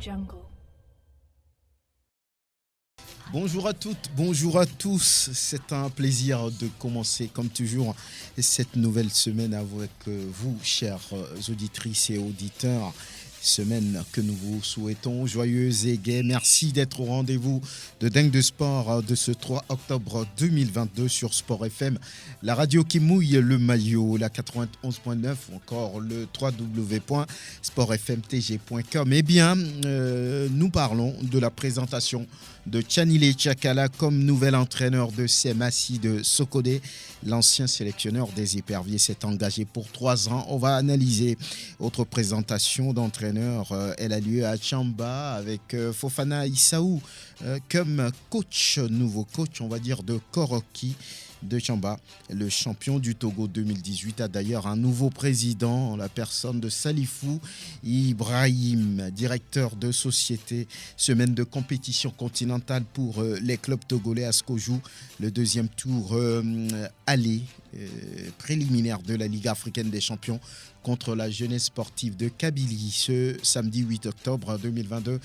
Jungle. Bonjour à toutes, bonjour à tous. C'est un plaisir de commencer comme toujours cette nouvelle semaine avec vous, chères auditrices et auditeurs. Semaine que nous vous souhaitons joyeuse et gaie. Merci d'être au rendez-vous de Dingue de Sport de ce 3 octobre 2022 sur Sport FM, la radio qui mouille le maillot, la 91.9 ou encore le www.sportfmtg.com. Eh bien, nous parlons de la présentation de Tchanilé Tchakala comme nouvel entraîneur de CMACI de Sokodé. L'ancien sélectionneur des éperviers s'est engagé pour 3 ans. On va analyser autre présentation d'entraîneur. Elle a lieu à Tchamba avec Fofana Issaou comme coach, nouveau coach, on va dire, de Koroki de Tchamba. Le champion du Togo 2018 a d'ailleurs un nouveau président, en la personne de Salifou Ibrahim, directeur de société. Semaine de compétition continentale pour les clubs togolais à Skojou. Le deuxième tour aller préliminaire de la Ligue africaine des champions contre la jeunesse sportive de Kabylie ce samedi 8 octobre 2022.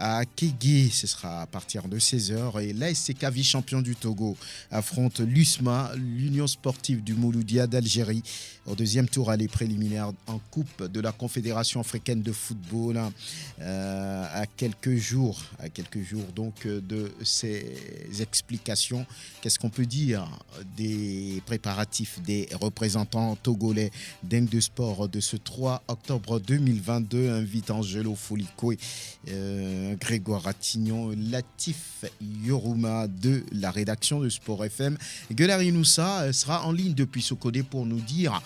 À Kégué, ce sera à partir de 16h. Et l'ASC vice-champion du Togo affronte l'USMA, l'Union sportive du Mouloudia d'Algérie, au deuxième tour aller préliminaire en Coupe de la Confédération africaine de football, à quelques jours donc de ces explications. Qu'est-ce qu'on peut dire des préparatifs des représentants togolais Dingue de Sport de ce 3 octobre 2022, invite Angelo Foliko, Grégoire Ratignon, Latif Yoruma de la rédaction de Sport FM. Guelari Noussa sera en ligne depuis Sokodé pour nous dire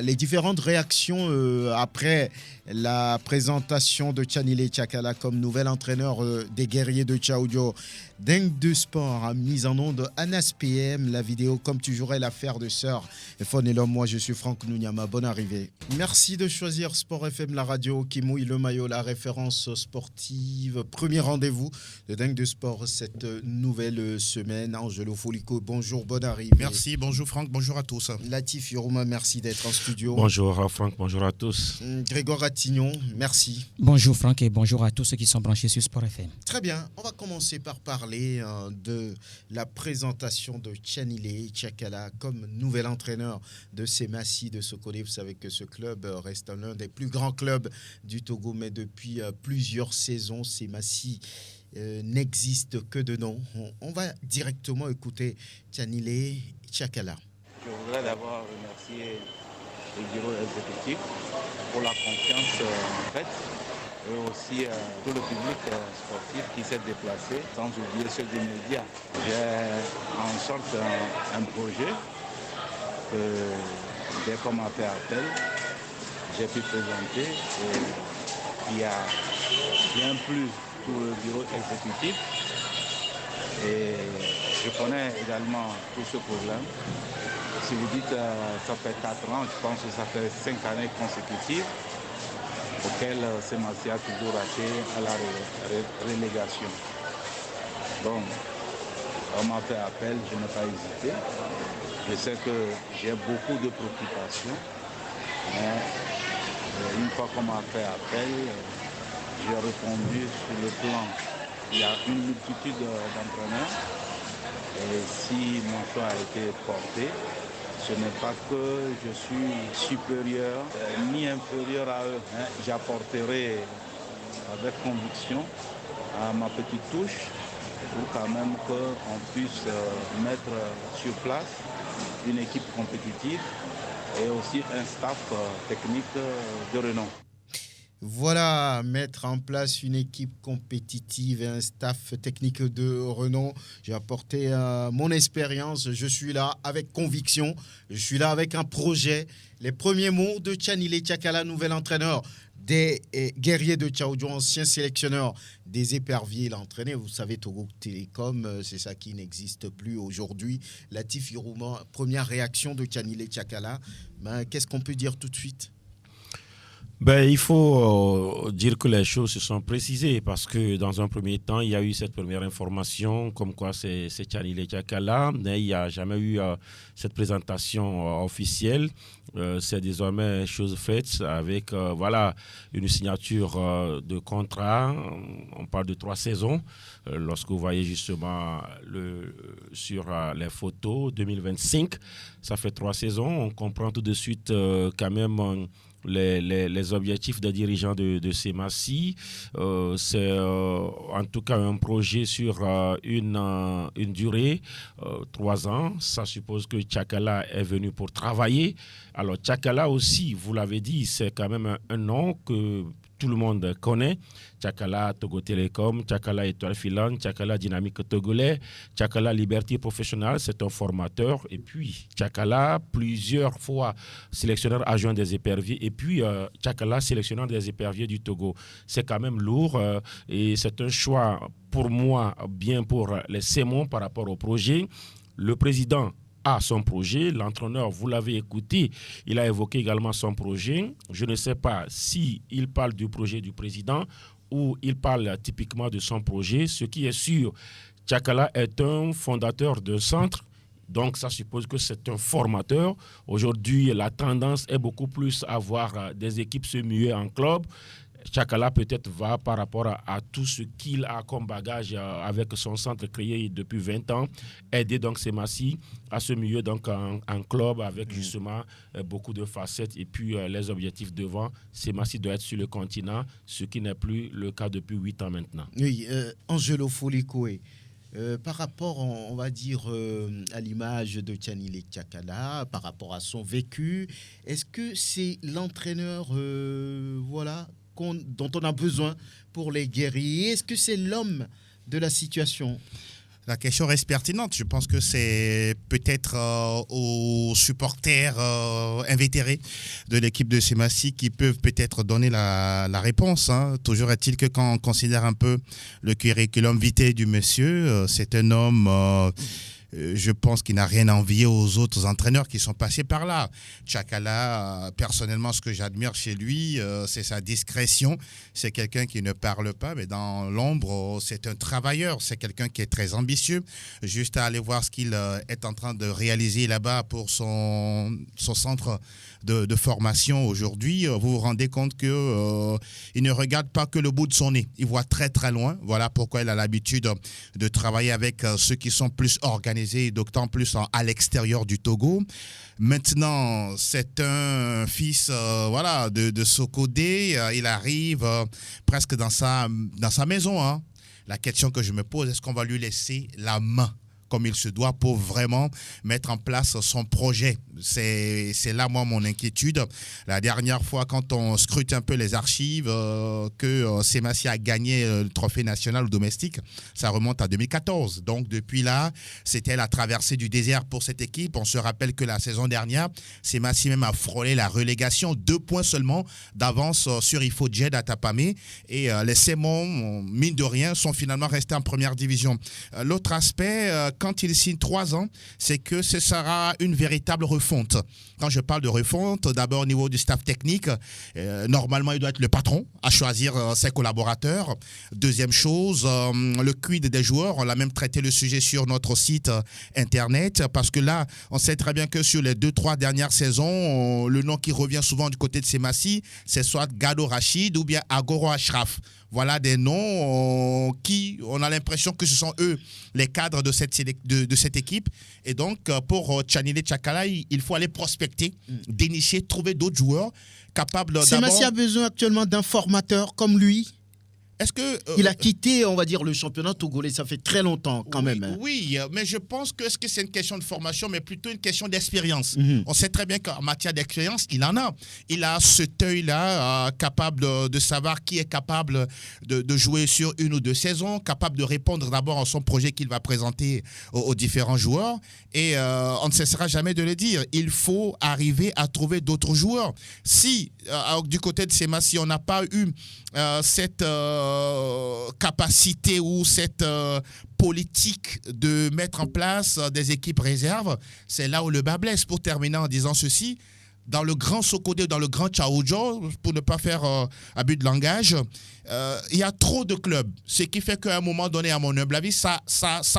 les différentes réactions après la présentation de Tchanilé Tchakala comme nouvel entraîneur des guerriers de Tchaoudjo. Dingue de Sport a mis en onde Anas PM. La vidéo, comme toujours, est l'affaire de Sœur Fon et l'homme. Moi, je suis Franck Nounyama. Bonne arrivée. Merci de choisir Sport FM, la radio qui mouille le maillot, la référence sportive. Premier rendez-vous de Dingue de Sport cette nouvelle semaine. Angelo Foliko, bonjour, bonne arrivée. Merci, bonjour Franck, bonjour à tous. Latif Yoruma, merci d'être en studio. Bonjour Franck, bonjour à tous. Grégoire Ratignon, merci. Bonjour Franck et bonjour à tous ceux qui sont branchés sur Sport FM. Très bien, on va commencer par parler de la présentation de Tchanilé Tchakala comme nouvel entraîneur de CMACI de Sokodé. Vous savez que ce club reste l'un des plus grands clubs du Togo, mais depuis plusieurs saisons, CMACI n'existe que de nom. On va directement écouter Tchanilé Tchakala. Je voudrais d'abord remercier le bureau exécutif pour la confiance faite et aussi tout le public sportif qui s'est déplacé, sans oublier ceux des médias. J'ai en sorte un projet que dès qu'on m'a fait appel, j'ai pu présenter et qui a bien plu tout le bureau exécutif. Et je connais également tout ce problème. Si vous dites ça fait 4 ans, je pense que ça fait 5 années consécutives auxquelles CMACI a toujours raté à la relégation. Donc, on m'a fait appel, je n'ai pas hésité. Je sais que j'ai beaucoup de préoccupations, mais une fois qu'on m'a fait appel, j'ai répondu sur le plan. Il y a une multitude d'entraîneurs et si mon choix a été porté, ce n'est pas que je suis supérieur ni inférieur à eux. J'apporterai avec conviction à ma petite touche pour quand même qu'on puisse mettre sur place une équipe compétitive et aussi un staff technique de renom. Voilà, mettre en place une équipe compétitive et un staff technique de renom. J'ai apporté mon expérience. Je suis là avec conviction. Je suis là avec un projet. Les premiers mots de Tchanilé Tchakala, nouvel entraîneur des guerriers de Tchaoudjo, ancien sélectionneur des éperviers. Il a entraîné, vous savez, Togo Télécom, c'est ça qui n'existe plus aujourd'hui. Latif Yoruma, première réaction de Tchanilé Tchakala. Qu'est-ce qu'on peut dire tout de suite ? Il faut dire que les choses se sont précisées parce que dans un premier temps, il y a eu cette première information comme quoi c'est Tchanilé Tchakala, mais il n'y a jamais eu cette présentation officielle. C'est désormais chose faite avec une signature de contrat. On parle de 3 saisons. Lorsque vous voyez justement sur les photos 2025, ça fait 3 saisons. On comprend tout de suite quand même les objectifs des dirigeants de Semassi. C'est en tout cas un projet sur une durée, 3 ans. Ça suppose que Tchakala est venu pour travailler. Alors Tchakala aussi, vous l'avez dit, c'est quand même un nom que tout le monde connaît. Tchakala Togo Télécom, Tchakala Étoile Filante, Tchakala Dynamique Togolais, Tchakala Liberté Professionnelle, c'est un formateur. Et puis Tchakala, plusieurs fois sélectionneur adjoint des éperviers. Et puis Tchakala, sélectionneur des éperviers du Togo. C'est quand même lourd et c'est un choix pour moi, bien pour les Sémons par rapport au projet. Le président a son projet. L'entraîneur, vous l'avez écouté, il a évoqué également son projet. Je ne sais pas s'il parle du projet du président ou il parle typiquement de son projet. Ce qui est sûr, Tchakala est un fondateur d'un centre. Donc, ça suppose que c'est un formateur. Aujourd'hui, la tendance est beaucoup plus à voir des équipes se muer en club. Tchakala peut-être va par rapport à tout ce qu'il a comme bagage avec son centre créé depuis 20 ans, aider donc Semassi à se muer donc en club avec justement beaucoup de facettes et puis les objectifs devant. Semassi doit être sur le continent, ce qui n'est plus le cas depuis 8 ans maintenant. Oui, Angelo Folikoué. Par rapport, on va dire, à l'image de Tchanilé Tchakala, par rapport à son vécu, est-ce que c'est l'entraîneur dont on a besoin pour les guerriers? Est-ce que c'est l'homme de la situation? La question reste pertinente. Je pense que c'est peut-être aux supporters invétérés de l'équipe de Semassi qui peuvent peut-être donner la réponse. Toujours est-il que quand on considère un peu le curriculum vitae du monsieur, c'est un homme... je pense qu'il n'a rien à envier aux autres entraîneurs qui sont passés par là. Tchakala, personnellement, ce que j'admire chez lui, c'est sa discrétion. C'est quelqu'un qui ne parle pas, mais dans l'ombre, c'est un travailleur. C'est quelqu'un qui est très ambitieux. Juste à aller voir ce qu'il est en train de réaliser là-bas pour son centre de formation aujourd'hui, vous vous rendez compte qu'il ne regarde pas que le bout de son nez. Il voit très très loin. Voilà pourquoi il a l'habitude de travailler avec ceux qui sont plus organisés, d'autant plus à l'extérieur du Togo. Maintenant, c'est un fils de Sokodé. Il arrive presque dans sa maison. La question que je me pose, est-ce qu'on va lui laisser la main comme il se doit pour vraiment mettre en place son projet? C'est là, moi, mon inquiétude. La dernière fois, quand on scrute un peu les archives, que Semassi a gagné le trophée national domestique, ça remonte à 2014. Donc, depuis là, c'était la traversée du désert pour cette équipe. On se rappelle que la saison dernière, Semassi même a frôlé la relégation, 2 points seulement d'avance sur Ifo Djed à Tapamé. Et les Sémons, mine de rien, sont finalement restés en première division. L'autre aspect, quand il signe 3 ans, c'est que ce sera une véritable refonte. Quand je parle de refonte, d'abord au niveau du staff technique, normalement il doit être le patron à choisir ses collaborateurs. Deuxième chose, le quid des joueurs, on a même traité le sujet sur notre site internet, parce que là, on sait très bien que sur les 2-3 dernières saisons, le nom qui revient souvent du côté de Semassi, c'est soit Gado Rachid ou bien Agoro Ashraf. Voilà des noms qui, on a l'impression que ce sont eux les cadres de cette équipe. Et donc, pour Tchanilé Tchakala, il faut aller prospecter, dénicher, trouver d'autres joueurs capables d'abord... Semassi a besoin actuellement d'un formateur comme lui. Est-ce que il a quitté, on va dire, le championnat togolais, ça fait très longtemps quand même. Oui, mais je pense que est-ce que c'est une question de formation, mais plutôt une question d'expérience. On sait très bien qu'en matière d'expérience, il en a. Il a cet œil-là, capable de savoir qui est capable de jouer sur 1 ou 2 saisons, capable de répondre d'abord à son projet qu'il va présenter aux différents joueurs. Et on ne cessera jamais de le dire. Il faut arriver à trouver d'autres joueurs. Si, du côté de Semassi, on n'a pas eu cette capacité ou cette politique de mettre en place des équipes réserves, c'est là où le bas blesse. Pour terminer en disant ceci, dans le grand Sokodé, dans le grand Tchaoudjo, pour ne pas faire abus de langage, il y a trop de clubs. Ce qui fait qu'à un moment donné, à mon humble avis, ça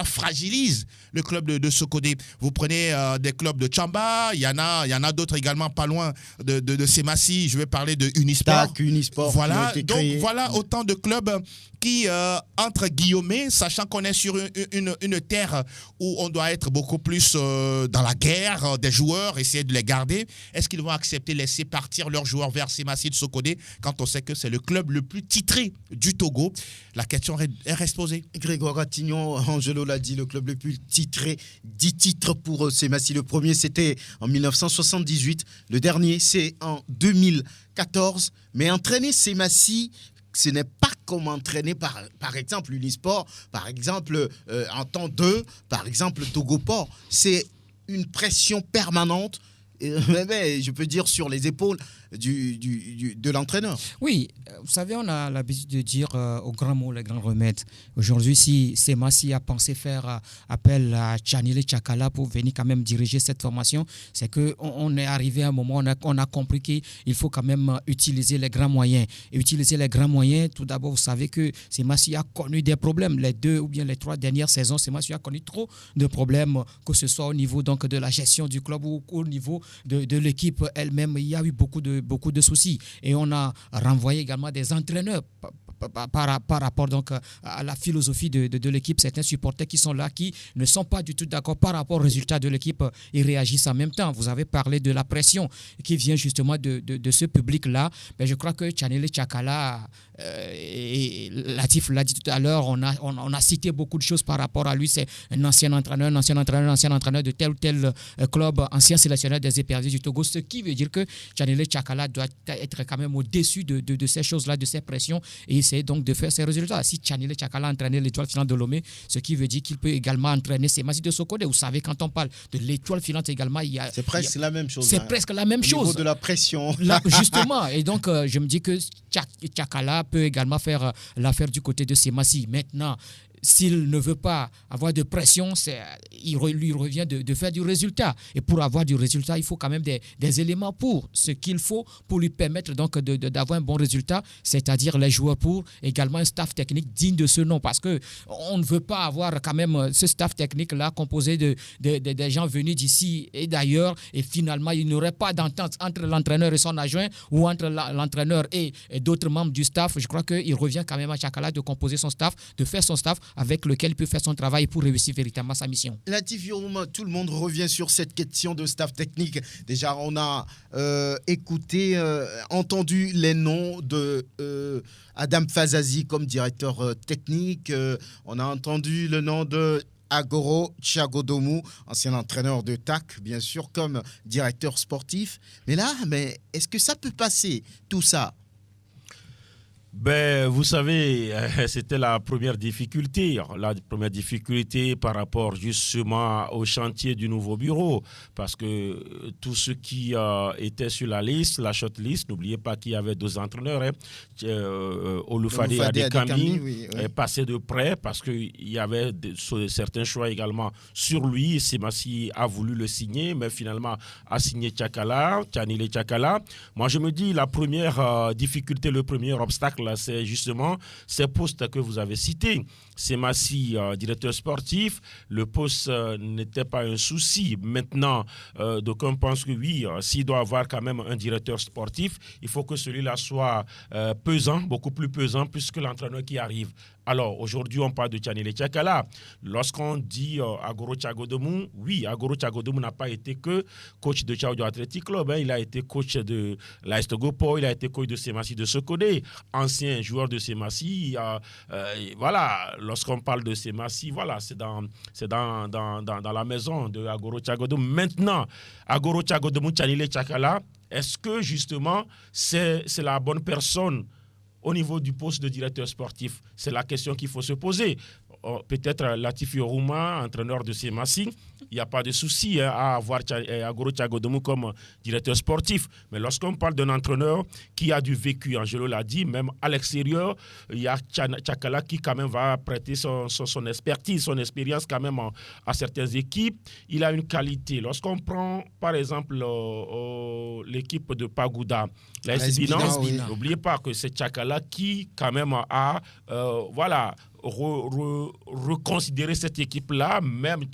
fragilise le club de Sokodé. Vous prenez des clubs de Tchamba, il y en a d'autres également pas loin de Semassi. Je vais parler de Unisport. TAC, Unisport. Voilà, donc voilà autant de clubs qui, entre guillemets, sachant qu'on est sur une terre où on doit être beaucoup plus dans la guerre des joueurs, essayer de les garder, est-ce qu'ils vont accepter de laisser partir leurs joueurs vers Semassi de Sokodé quand on sait que c'est le club le plus titré du Togo? La question reste posée. Grégoire Attignon, Angelo l'a dit, le club le plus titré, 10 titres pour Semassi. Le premier, c'était en 1978. Le dernier, c'est en 2014. Mais entraîner Semassi, ce n'est pas comme entraîner par exemple Unisport, par exemple en temps 2, par exemple Togoport. C'est une pression permanente, je peux dire, sur les épaules de l'entraîneur. Oui, vous savez, on a l'habitude de dire au grand mot, les grands remèdes. Aujourd'hui, si Semassi a pensé faire appel à Tchanile Tchakala pour venir quand même diriger cette formation, c'est qu'on est arrivé à un moment, on a compris qu'il faut quand même utiliser les grands moyens. Et utiliser les grands moyens, tout d'abord, vous savez que Semassi a connu des problèmes. Les 2 ou bien les 3 dernières saisons, Semassi a connu trop de problèmes, que ce soit au niveau donc, de la gestion du club ou au niveau de l'équipe elle-même. Il y a eu beaucoup de soucis. Et on a renvoyé également des entraîneurs par rapport donc à la philosophie de l'équipe. Certains supporters qui sont là, qui ne sont pas du tout d'accord par rapport au résultat de l'équipe, ils réagissent en même temps. Vous avez parlé de la pression qui vient justement de ce public-là. Mais je crois que Tchanile Tchakala, et Latif l'a dit tout à l'heure, on a cité beaucoup de choses par rapport à lui. C'est un ancien entraîneur de tel ou tel club, ancien sélectionneur des éperviers du Togo, ce qui veut dire que Tchanile Tchakala doit être quand même au-dessus de ces choses-là, de ces pressions, et essayer donc de faire ses résultats. Si Tchanile Tchakala a entraîné l'Étoile filante de Lomé, ce qui veut dire qu'il peut également entraîner Semassi de Sokodé. Vous savez, quand on parle de l'Étoile filante également, c'est presque la même chose. C'est presque la même chose. Au niveau de la pression. Là, justement. Et donc, je me dis que Tchakala peut également faire l'affaire du côté de Semassi. Maintenant, s'il ne veut pas avoir de pression, il lui revient de faire du résultat. Et pour avoir du résultat, il faut quand même des éléments pour ce qu'il faut pour lui permettre donc d'avoir un bon résultat, c'est-à-dire les joueurs pour, également un staff technique digne de ce nom. Parce qu'on ne veut pas avoir quand même ce staff technique-là composé de gens venus d'ici et d'ailleurs, et finalement, il n'y aurait pas d'entente entre l'entraîneur et son adjoint ou entre l'entraîneur et d'autres membres du staff. Je crois qu'il revient quand même à Tchakala de composer son staff, de faire son staff avec lequel il peut faire son travail pour réussir véritablement sa mission. Latif Youm, tout le monde revient sur cette question de staff technique. Déjà, on a entendu les noms de Adam Fazazi comme directeur technique. On a entendu le nom de Agoro Tchagodomou, ancien entraîneur de TAC, bien sûr, comme directeur sportif. Mais est-ce que ça peut passer, tout ça? Vous savez, c'était la première difficulté. La première difficulté par rapport justement au chantier du nouveau bureau. Parce que tous ceux qui étaient sur la liste, la shortlist, n'oubliez pas qu'il y avait 2 entraîneurs. Olufade Adekami oui. Passé de près parce qu'il y avait certains choix également sur lui. Semassi a voulu le signer, mais finalement a signé Tchanile Tchakala. Moi, je me dis, la première difficulté, le premier obstacle, c'est justement ces postes que vous avez cités. Semassi, directeur sportif, le poste n'était pas un souci. Maintenant, d'aucuns pensent que oui, s'il doit avoir quand même un directeur sportif, il faut que celui-là soit pesant, beaucoup plus pesant, puisque l'entraîneur qui arrive. Alors, aujourd'hui, on parle de Tchanile Tchakala. Lorsqu'on dit Agoro Tchagodomou, oui, Agoro Tchagodomou n'a pas été que coach de Tchaoudjo Athletic Club. Il a été coach de l'AS Togopo, il a été coach de Semassi de Sokodé, ancien joueur de Semassi. Voilà, lorsqu'on parle de Semassi, voilà, c'est dans la maison de Agoro Tchagodomou. Maintenant, Agoro Tchagodomou, Tchanile Tchakala, est-ce que justement c'est la bonne personne au niveau du poste de directeur sportif? C'est la question qu'il faut se poser. peut-être Latifi Rouma, entraîneur de Semassi, il n'y a pas de souci à avoir Agoro Tchagodomou comme directeur sportif. Mais lorsqu'on parle d'un entraîneur qui a du vécu, Angelo l'a dit, même à l'extérieur, il y a Tchakala qui quand même va prêter son expertise, son expérience quand même à certaines équipes. Il a une qualité. Lorsqu'on prend par exemple l'équipe de Pagoуда, l'AS Binance, n'oubliez pas que c'est Tchakala qui quand même a reconsidérer cette équipe-là. Même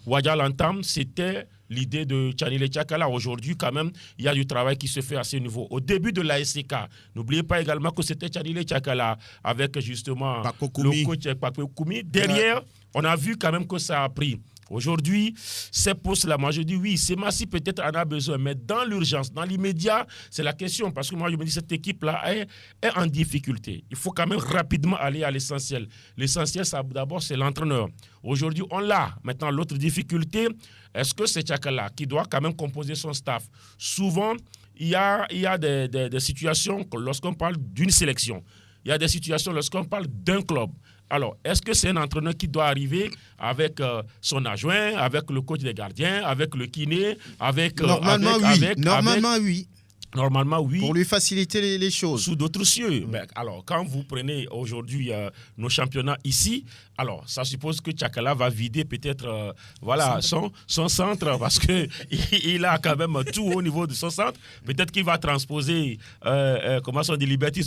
Wadja Lantam, c'était l'idée de Tchanile Tchakala. Aujourd'hui, quand même, il y a du travail qui se fait à ce niveau. Au début de l'ASK, n'oubliez pas également que c'était Tchanile Tchakala avec justement le coach Paco Koumi. Derrière, on a vu quand même que ça a pris. Aujourd'hui, ces postes-là, moi je dis oui, Semassi peut-être en a besoin, mais dans l'urgence, dans l'immédiat, c'est la question. Parce que moi je me dis cette équipe-là est en difficulté. Il faut quand même rapidement aller à l'essentiel. L'essentiel, d'abord, c'est l'entraîneur. Aujourd'hui, on l'a. Maintenant, l'autre difficulté, est-ce que c'est Tchakala qui doit quand même composer son staff? Souvent, il y a des situations lorsqu'on parle d'une sélection. Il y a des situations lorsqu'on parle d'un club. Alors, est-ce que c'est un entraîneur qui doit arriver avec son adjoint, avec le coach des gardiens, avec le kiné, avec... Normalement, oui. Normalement, oui. Pour lui faciliter les choses. Sous d'autres cieux. Ben, alors, quand vous prenez aujourd'hui nos championnats ici, alors, ça suppose que Tchakala va vider peut-être son centre parce qu'il a quand même tout au niveau de son centre. Peut-être qu'il va transposer des libertés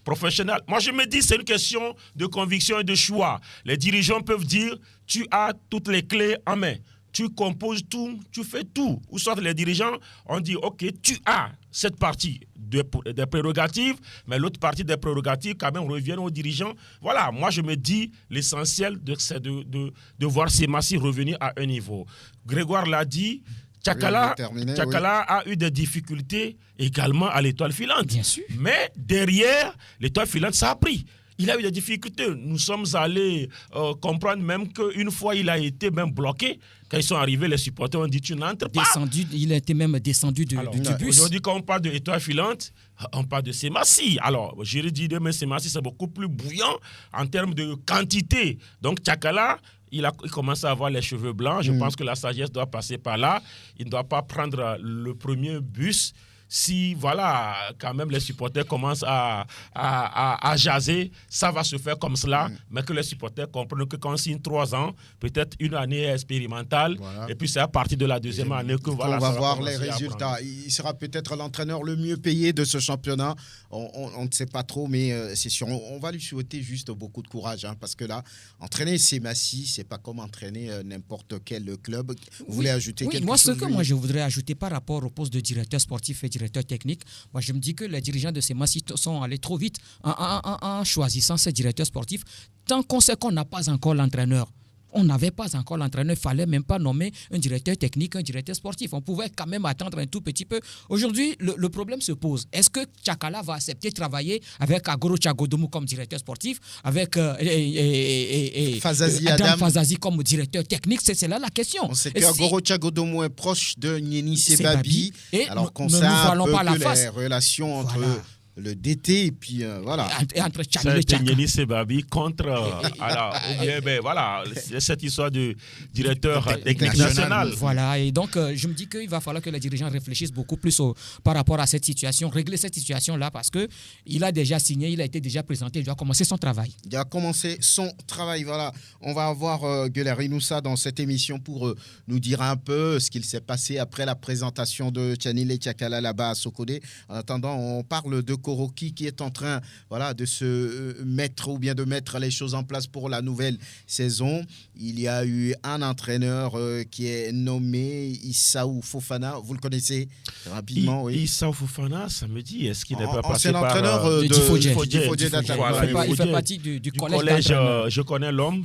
professionnelles. Moi, je me dis, c'est une question de conviction et de choix. Les dirigeants peuvent dire, tu as toutes les clés en main. Tu composes tout, tu fais tout. Ou soit les dirigeants ont dit, OK, tu as cette partie des prérogatives, mais l'autre partie des prérogatives quand même reviennent aux dirigeants. Voilà, moi je me dis, l'essentiel c'est de voir Semassi revenir à un niveau. Grégoire l'a dit, Tchakala a eu des difficultés également à l'étoile filante. Bien sûr. Mais derrière, l'étoile filante, ça a pris. Il a eu des difficultés. Nous sommes allés comprendre même qu'une fois, il a été même bloqué. Quand ils sont arrivés, les supporters ont dit, tu n'entres pas. Il a été même descendu du bus. Aujourd'hui, quand on parle d'étoile filante, on parle de Semassi. Alors, je dis, mais Semassi, c'est beaucoup plus bouillant en termes de quantité. Donc, Tchakala, il commence à avoir les cheveux blancs. Je pense que la sagesse doit passer par là. Il ne doit pas prendre le premier bus. Si, quand même les supporters commencent à jaser, ça va se faire comme cela, mais que les supporters comprennent que quand on signe 3 ans, peut-être une année expérimentale, et puis c'est à partir de la deuxième année que on va voir les résultats. Il sera peut-être l'entraîneur le mieux payé de ce championnat. On ne sait pas trop, mais c'est sûr. On va lui souhaiter juste beaucoup de courage, parce que là, entraîner Semassi, c'est pas comme entraîner n'importe quel club. Vous voulez ajouter quelque chose? Moi, je voudrais ajouter par rapport au poste de directeur sportif et directeur technique, moi je me dis que les dirigeants de Semassi sont allés trop vite en choisissant ces directeurs sportifs. Tant qu'on sait qu'on n'a pas encore l'entraîneur, on n'avait pas encore l'entraîneur, il ne fallait même pas nommer un directeur technique, un directeur sportif. On pouvait quand même attendre un tout petit peu. Aujourd'hui, le problème se pose. Est-ce que Tchakala va accepter de travailler avec Agoro Tchagodomou comme directeur sportif, avec Adam Fazazi comme directeur technique? C'est là la question. On sait qu'Agoro Tchagodomou est proche de Nieni Sebabi, alors qu'on sait un peu que les relations entre... le DT et puis voilà. Entre Nieni Sebabi contre cette histoire de directeur technique national. Voilà, et donc je me dis qu'il va falloir que les dirigeants réfléchissent beaucoup plus par rapport à cette situation, régler cette situation-là parce qu'il a déjà signé, il a été déjà présenté, il doit commencer son travail. Il a commencé son travail, voilà. On va avoir Gueler Inoussa dans cette émission pour nous dire un peu ce qu'il s'est passé après la présentation de Tchanile Tchakala là-bas à Sokodé. En attendant, on parle de Koroki qui est en train de se mettre ou bien de mettre les choses en place pour la nouvelle saison. Il y a eu un entraîneur qui est nommé Issaou Fofana. Vous le connaissez rapidement, oui. Issaou Fofana, ça me dit, est-ce qu'il n'est pas passé c'est l'entraîneur de Difodje d'Attaque. Il fait partie du collège. Je connais l'homme.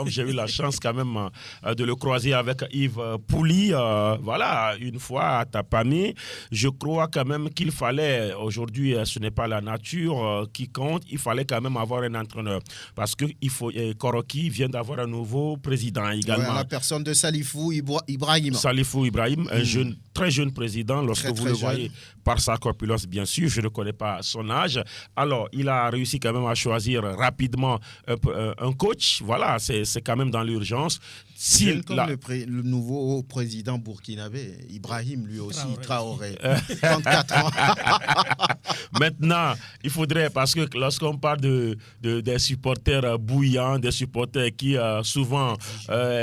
J'ai eu la chance quand même de le croiser avec Yves Pouli. Une fois à Tapani. Je crois quand même qu'il fallait, aujourd'hui, ce n'est pas la nature qui compte, il fallait quand même avoir un entraîneur. Parce que Koroki vient d'avoir un nouveau président également. La personne de Salifou Ibrahim. Salifou Ibrahim, un jeune très jeune président, lorsque vous le voyez par sa corpulence, bien sûr, je ne connais pas son âge. Alors, il a réussi quand même à choisir rapidement un coach. Voilà, c'est quand même dans l'urgence. Comme le nouveau président burkinabé, Ibrahim, lui aussi, Traoré, 34 ans. Maintenant, il faudrait, parce que lorsqu'on parle des supporters bouillants, des supporters qui souvent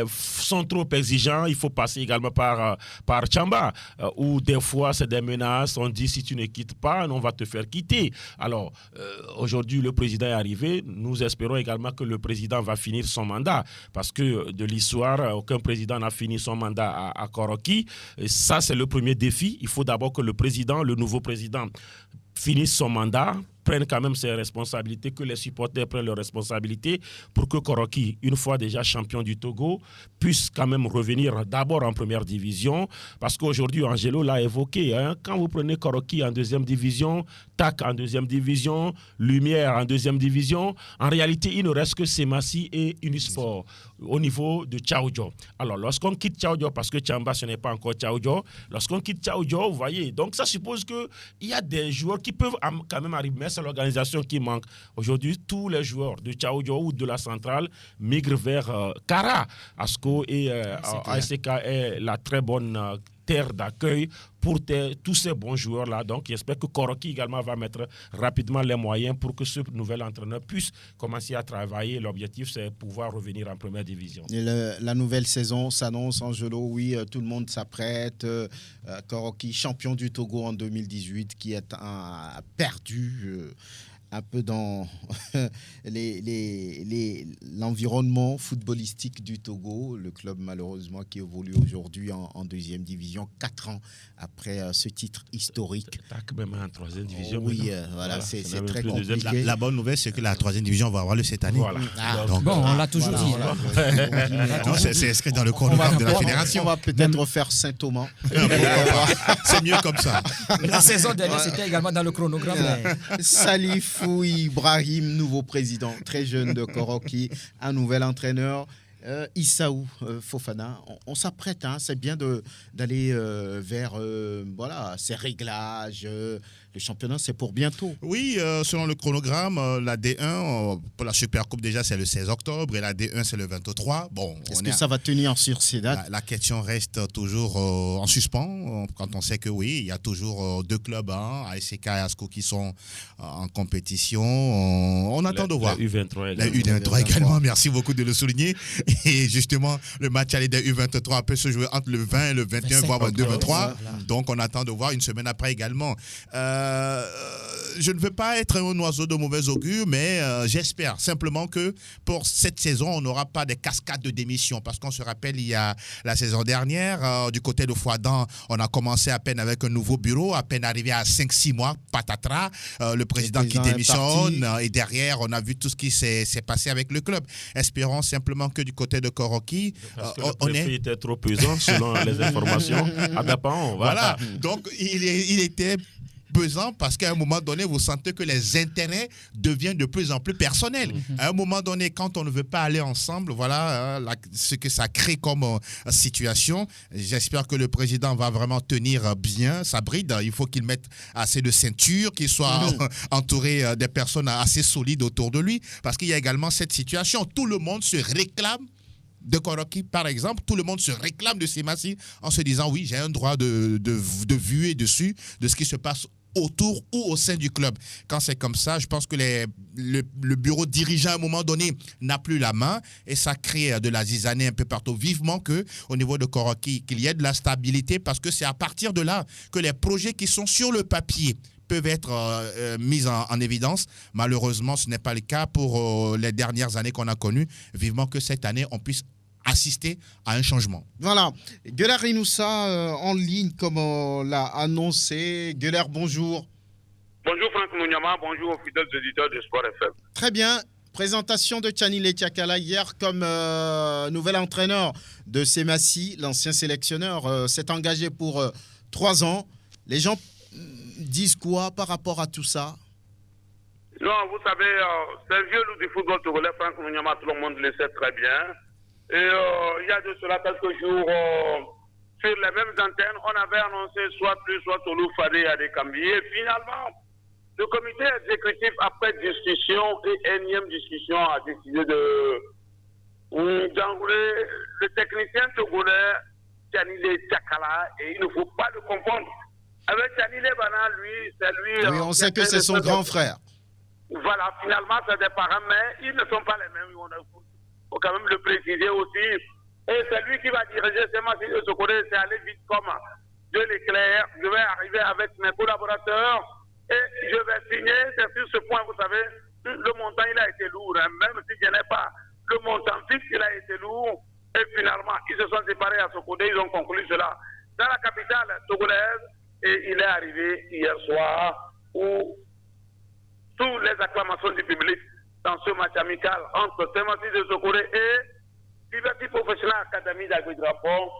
sont trop exigeants, il faut passer également par Tchamba, où des fois c'est des menaces, on dit si tu ne quittes pas, on va te faire quitter. Alors, aujourd'hui, le président est arrivé, nous espérons également que le président va finir son mandat, parce que de l'histoire, aucun président n'a fini son mandat à Koroki. Et ça, c'est le premier défi. Il faut d'abord que le nouveau président, finisse son mandat, prenne quand même ses responsabilités, que les supporters prennent leurs responsabilités pour que Koroki, une fois déjà champion du Togo, puisse quand même revenir d'abord en première division. Parce qu'aujourd'hui, Angelo l'a évoqué, quand vous prenez Koroki en deuxième division, TAC en deuxième division, Lumière en deuxième division, en réalité, il ne reste que Semassi et Unisport au niveau de Tchaoudjo. Alors, lorsqu'on quitte Tchaoudjo, parce que Tchamba, ce n'est pas encore Tchaoudjo, lorsqu'on quitte Tchaoudjo, vous voyez, donc ça suppose qu'il y a des joueurs qui peuvent quand même arriver, mais c'est l'organisation qui manque. Aujourd'hui, tous les joueurs de Tchaoudjo ou de la centrale migrent vers Kara. ASCO et ASK est la très bonne terre d'accueil pour tous ces bons joueurs-là. Donc, j'espère que Koroki également va mettre rapidement les moyens pour que ce nouvel entraîneur puisse commencer à travailler. L'objectif, c'est pouvoir revenir en première division. Et la nouvelle saison s'annonce, Angelo, oui, tout le monde s'apprête. Koroki, champion du Togo en 2018, qui est perdu un peu dans l'environnement footballistique du Togo. Le club, malheureusement, qui évolue aujourd'hui en deuxième division, 4 ans après ce titre historique. TAC même en troisième division. Oui, voilà, c'est très compliqué. La bonne nouvelle, c'est que la troisième division va avoir lieu cette année. Voilà. Donc, bon, on l'a toujours dit. C'est inscrit dans le chronogramme de la fédération. On va peut-être faire Saint-Thomas. C'est mieux comme ça. La saison dernière, c'était également dans le chronogramme. Salifou Ibrahim, nouveau président, très jeune de Koroki, un nouvel entraîneur. Issaou Fofana, on s'apprête, c'est bien d'aller vers ces réglages. Le championnat, c'est pour bientôt. Oui, selon le chronogramme, la D1, pour la Supercoupe déjà, c'est le 16 octobre et la D1, c'est le 23. Bon, est-ce que ça va tenir sur ces dates? La question reste toujours en suspens, quand on sait que oui, il y a toujours 2 clubs, ASK et ASCO, qui sont en compétition. On attend de voir. La U23 également. La U23 également, merci beaucoup de le souligner. Et justement, le match aller des U23 peut se jouer entre le 20 et le 21, voire le 23. Donc, on attend de voir une semaine après également. Je ne veux pas être un oiseau de mauvais augure, mais j'espère simplement que pour cette saison, on n'aura pas des cascades de démissions. Parce qu'on se rappelle, il y a la saison dernière, du côté de Fouadan, on a commencé à peine avec un nouveau bureau, à peine arrivé à 5-6 mois, patatras, le président qui démissionne, et derrière, on a vu tout ce qui s'est passé avec le club. Espérons simplement que du côté de Koroki, on était trop pesant selon les informations. Voilà, donc il était pesant parce qu'à un moment donné, vous sentez que les intérêts deviennent de plus en plus personnels. À un moment donné, quand on ne veut pas aller ensemble, voilà ce que ça crée comme situation. J'espère que le président va vraiment tenir bien sa bride. Il faut qu'il mette assez de ceinture, qu'il soit entouré des personnes assez solides autour de lui, parce qu'il y a également cette situation. Tout le monde se réclame de Koroki, par exemple, tout le monde se réclame de Semassi en se disant oui, j'ai un droit de vue et dessus de ce qui se passe autour ou au sein du club. Quand c'est comme ça, je pense que le bureau dirigeant à un moment donné n'a plus la main et ça crée de la zizanie un peu partout. Vivement que au niveau de Koroki, qu'il y ait de la stabilité, parce que c'est à partir de là que les projets qui sont sur le papier peuvent être mis en évidence. Malheureusement, ce n'est pas le cas pour les dernières années qu'on a connues. Vivement que cette année, on puisse assister à un changement. Voilà. Gueler Inoussa en ligne comme on l'a annoncé. Gueler, bonjour. Bonjour Franck Mouniama, bonjour aux fidèles auditeurs de Sport FM. Très bien. Présentation de Tchanilé Tchakala hier comme nouvel entraîneur de Semassi, l'ancien sélectionneur, s'est engagé pour 3 ans. Les gens disent quoi par rapport à tout ça? Non, vous savez, c'est un vieux loup du football togolais, Franck Mouniama, tout le monde le sait très bien. Et il y a de cela quelques jours, sur les mêmes antennes, on avait annoncé soit plus, soit Tolu Fadé à des Cambiers. Et finalement, le comité exécutif, après discussion et énième discussion, a décidé d'enrouler le technicien togolais Tchanilé Tchakala, et il ne faut pas le confondre. Avec Tchanilé Bana, lui, c'est lui... Oui, on sait que c'est son grand frère. Voilà, finalement, c'est des parents, mais ils ne sont pas les mêmes. Il faut quand même le préciser aussi. Et c'est lui qui va diriger ces matchs de Sokodé. C'est aller vite comme de l'éclair. Je vais arriver avec mes collaborateurs et je vais signer. C'est sur ce point, vous savez, le montant, il a été lourd. Hein. Même si je n'ai pas le montant fixe, il a été lourd. Et finalement, ils se sont séparés à Sokodé. Ils ont conclu cela dans la capitale togolaise. Et il est arrivé hier soir où tous les acclamations du public dans ce match amical entre Semasi de Sokodé et Liberty Professional Academy d'Aguidrapon.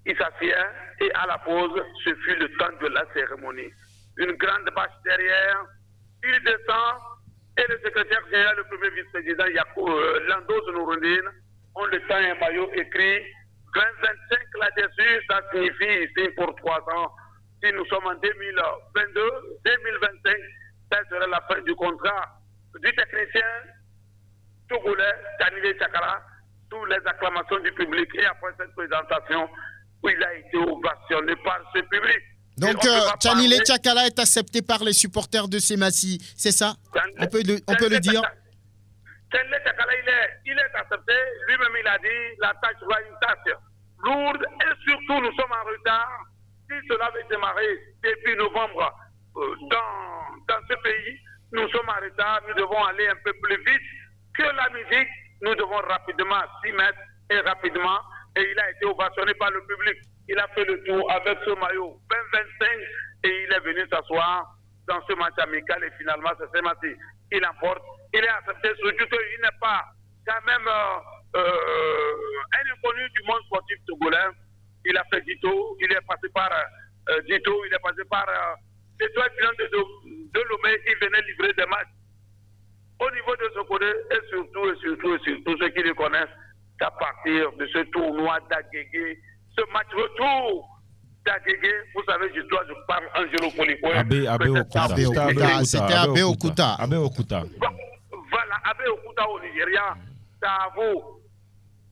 Il s'assied et à la pause, ce fut le temps de la cérémonie. Une grande bâche derrière, il descend et le secrétaire général, le premier vice-président Lando Nouroudine, ont le temps un maillot écrit 2025 là-dessus, ça signifie ici pour 3 ans. Si nous sommes en 2022, 2025, ça serait la fin du contrat du technicien togolais, Tchanilé Tchakala, sous les acclamations du public. Et après cette présentation, où il a été ovationné par ce public. Donc, Tchanilé Tchakala est accepté par les supporters de Semasi, c'est ça? On peut le dire? Tchanilé Tchakala, il est accepté. Lui-même, il a dit la tâche sera une tâche lourde. Et surtout, nous sommes en retard. Si cela avait démarré début novembre dans ce pays, nous sommes en retard. Nous devons aller un peu plus vite que la musique. Nous devons rapidement s'y mettre et rapidement. Et il a été ovationné par le public. Il a fait le tour avec ce maillot 2025 et il est venu s'asseoir dans ce match amical et finalement c'est Semasi. Il emporte. Il est accepté surtout qu'il n'est pas quand même un inconnu du monde sportif togolais. Il a fait Dito, il est passé par Dito, il est passé par l'étoile de Lomé, il venait livrer des matchs au niveau de Sokodé et surtout ceux qui le connaissent à partir de ce tournoi d'Aguégué, ce match retour d'Aguégué, vous savez, je parle Angelo Polikwe. C'était Abe Okuta. Voilà, Abe Okuta au Nigeria, c'est à vous